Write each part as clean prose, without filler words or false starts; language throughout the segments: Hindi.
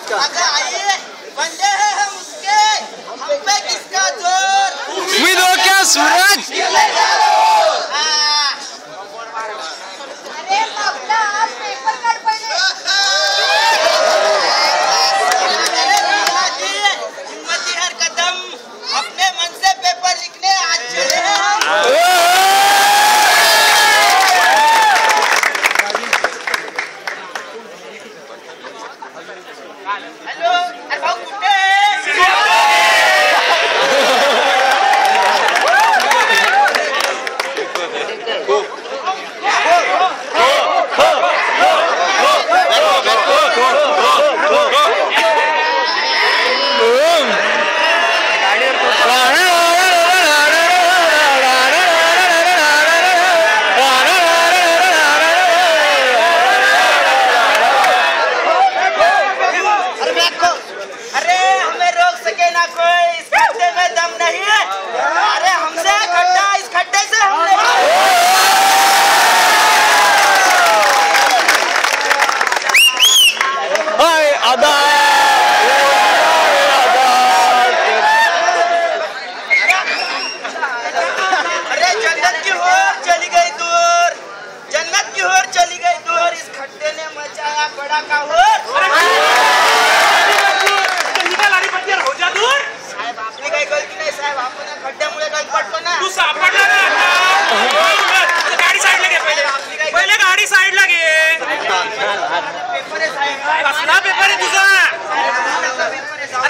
अगर आइए बंदे हैं हम उसके, हम पे किसका जोर? उम्मीद हो क्या सूरज? अरे बाबला आज पेपर काढ पहिले। हिम्मती हर कदम अपने मन से पेपर लिखने आज चले हैं। हेलो अरे भाऊ कुठे?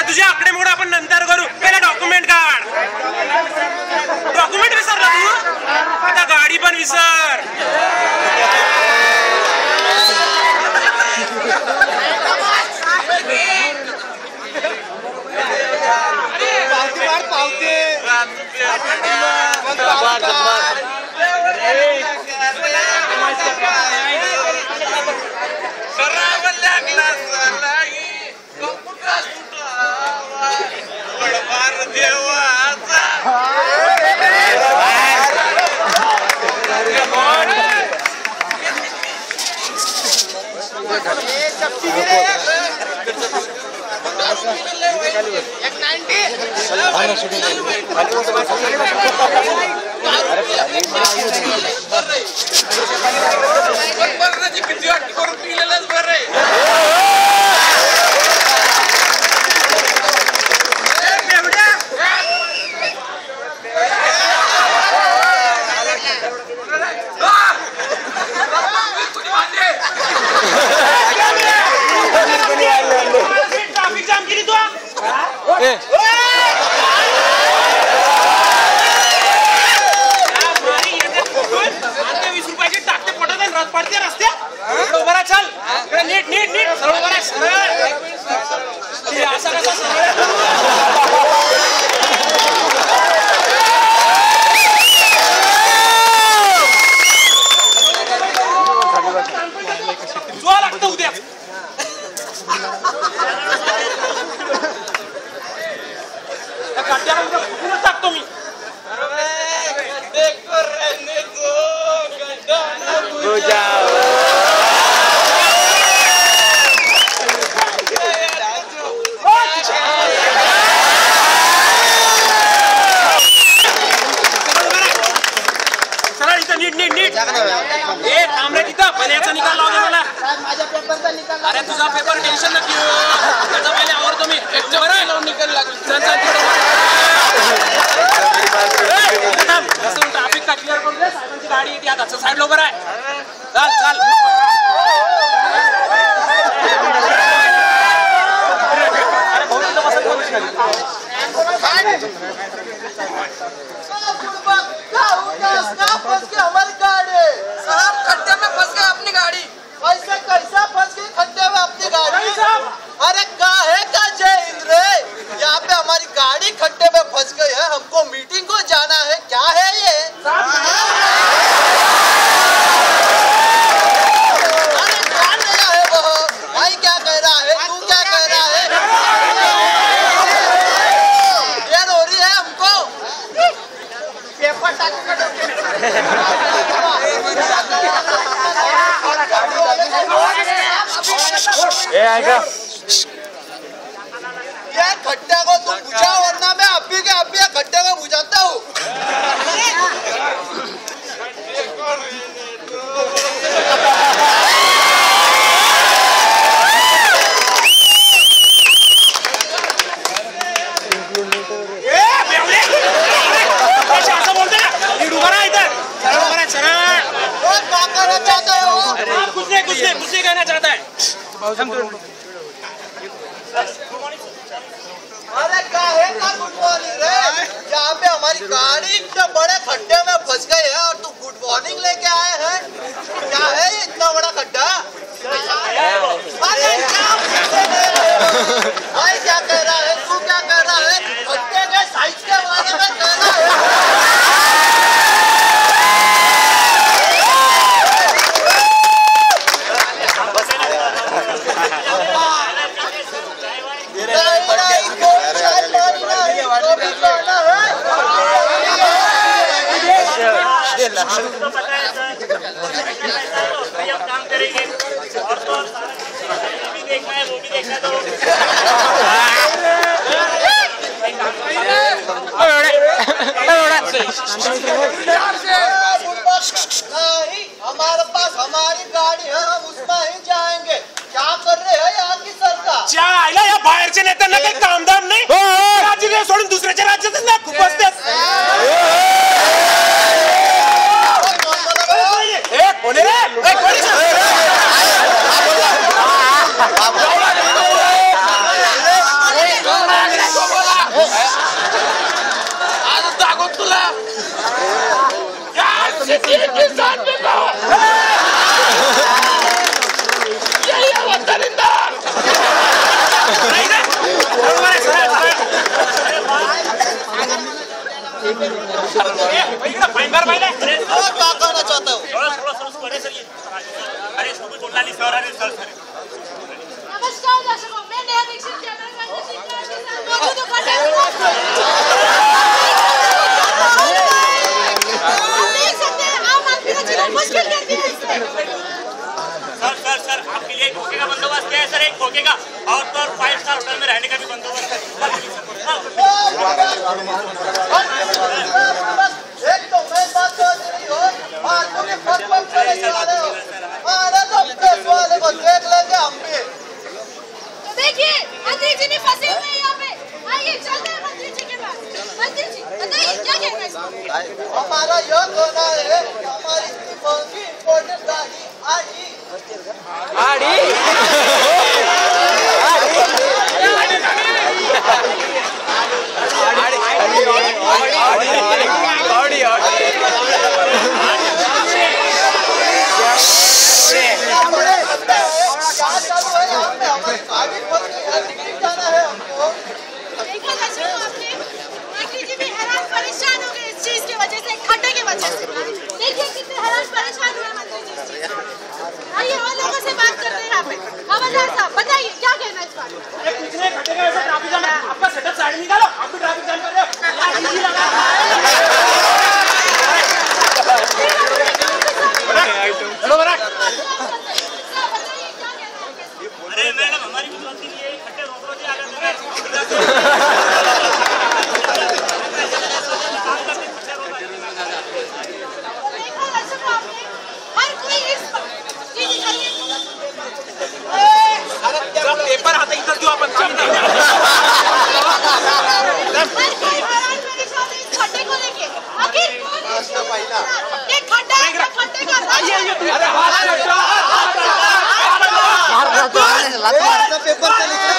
तुझे आकडे मोड आपण नंतर करू, पहिले डॉक्युमेंट काढ. डॉक्युमेंट विसरला तू, आता गाडी पण विसर. ट्रॅफिक जाम केली तू. टाकतो मी. नीट थांब रे तिथं. बन्याचा निकाल लावला मला. अरे तुझा पेपर टेन्शन नक्की हो, त्याचा पहिले आवडतो मी. निकाल लागला ट्रॅफिक का क्लिअर करून दे. साहेबांची गाडी येते आता. साईड लो बरं आहे. चाल चाल. हमारी गाड़ी साहब खड्डे में फंस गए. अपनी गाड़ी ऐसे कैसा फंस गई खड्डे में अपनी गाड़ी? अरे काहे का जय इंद्र, यहाँ पे हमारी गाड़ी खड्डे में फंस गई है. हमको मीटिंग को जाना है. क्या है ये? अरे क्या नया है वो? भाई क्या कह रहा है? तू क्या कह रहा है? देर हो रही है हमको. पेपर ऐका ये खड्डे को तुम बुझाओ वरना मैं अभी के अभी खड्डे को बुझाता हूँ। कुछ नहीं कहना चाहता है। अरे काहे का गुड मॉर्निंग रे? यहाँ पे हमारी गाड़ी इतने बड़े खड्डे में फंस गई है और तू गुड मॉर्निंग लेके आए हैं? क्या है ये इतना बड़ा खड्डा? अरे भाई क्या कह रहा है तू? क्या कह रहा है? खड्डे के साइज के बारे में कह रहा है? काम करेंगे और तो भी देखना है वो भी देखना तो नहीं हमारे पास हमारी गाड़ी है हम उसमें ही जाएंगे। क्या कर रहे हैं यहाँ की सरकार? चायला या बाहेरचे नेत्यांना काही कामधाम नाही राज्य सोडून दुसऱ्याच्या राज्यात ना खूप असतात। कोणी रे आज दाखवत तुला क्या करना चाहता हूँ? नमस्कार दर्शकों, मैं नेहा दीक्षित चैनल में मौजूद हूं। आप देख सकते हैं आम आदमी का जीवन मुश्किल कर दिया है इसने। सर आपके लिए खोखे का बंदोबस्त क्या है सर? एक खोखे का और तो 5 स्टार होटल में रहने का भी बंदोबस्त है। एक तो मैं बात कर रही हो और तुम्हें फट चले जा रहे हो। अरे तो प्रेस वाले को देख लेंगे हम भी। तो देखिए मंत्री जी ने फंसे हुए हैं यहाँ पे। आइए चलते हैं मंत्री जी के पास। मंत्री जी बताइए क्या कहना है इसमें? हमारा यह कहना है कि हमारी इतनी महंगी इम्पोर्टेड गाड़ी मंत्री जी भी हैरान परेशान हो गए इस चीज की वजह से, खड्डे की वजह से। देखिए कितने हैरान परेशान हुए मंत्री जी इस चीज से। आइए और लोगों से बात करते हैं यहाँ पे। हवलदार साहब बताइए क्या कहना है इस बारे में? कुछ नहीं, खड्डे का ऐसा ट्रैफिक जाम है। आपका सेटअप साइड निकालो, आप भी ट्रैफिक जाम कर रहे हो। अरे मैडम हमारी भी गलती नहीं है, खड्डे रोक लो जी आगे। पेपर हाथ इधर दो अपन खड्डे को लेके आखिर कौन है? ये खड्डा खड्डे का पेपर से लिखा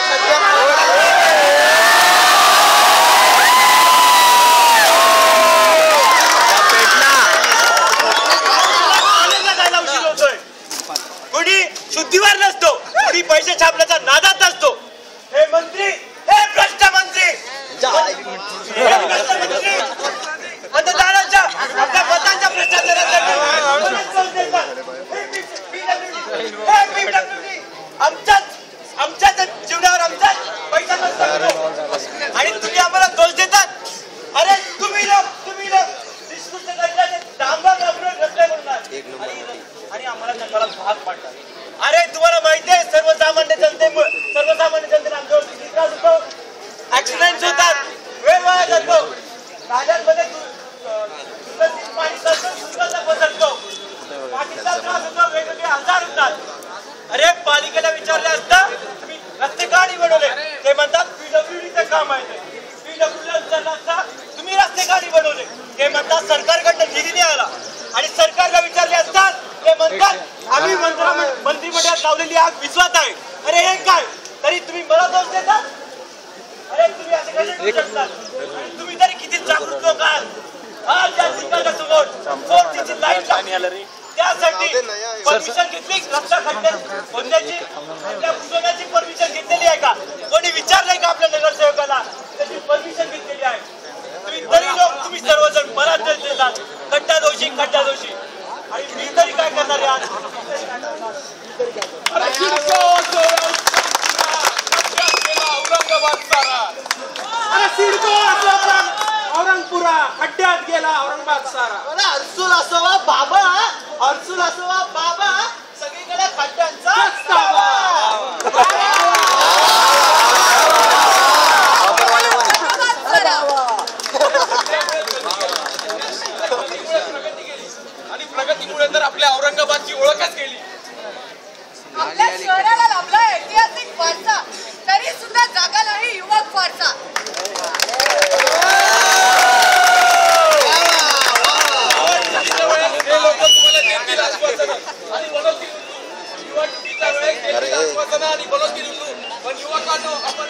कोणी शुद्धीवर नसतो, कोणी पैसे छापण्याचा नादात असतो। हे मंत्री, हे भ्रष्ट मंत्री, मतदारांच्या आपल्या मतांच्या भ्रष्टाचारासाठी आमच्याच जीवनावर आमचाच पैसा नसतो आणि तुम्ही आम्हाला दोष देतात। अरे तुम्ही लोक निष्कृष्ट दर्जाचे डांबर वापरून रस्ते बनवणार आणि आम्हाला जंगलात भाग पाडतात। अरे तुम्हाला माहिती आहे सर्वसामान्य जनतेने आमच्यावर किती त्रास होतो। काम आहे तुम्ही रस्ते गाडी बनवले ते म्हणतात सरकारकडनं निधी नाही आला आणि सरकारला विचारले असतात ते म्हणतात आम्ही मंत्रिमंडळात लावलेली आग विश्वास आहे. अरे हे काय तरी तुम्ही मला दोष देता. अरे तुम्ही असे कसे करू शकता. तुम्ही तरी किती जागृत लोक आहात. आज या ठिकाणा समोर कोर्टीची लाईन लागली त्यासाठी परमिशन घेतली रस्ता खड्डे खोदण्याची आपल्या बुजवण्याची परमिशन घेतलेली आहे का. कोणी विचारलंय का आपल्या नगरसेवकाला त्याची परमिशन घेतलेली आहे. तुम्ही सर्वजण मला देतात खड्डा दोषी आणि मी तरी काय करणार आज. औरंगपुरा खड्ड्यात गेला औरंगाबाद सारा. अर्सुल असो वा बाबा अर्सुल असो वा बाबा सगळीकडे खड्ड्यांचा आणि प्रगतीमुळे तर आपल्या औरंगाबादची ओळखच गेली. आपल्या शहराला लाभला ऐतिहासिक वारसा तरी सुद्धा जागा नाही युवक वारसा. आणि बनवतील पण युवकांनो आपण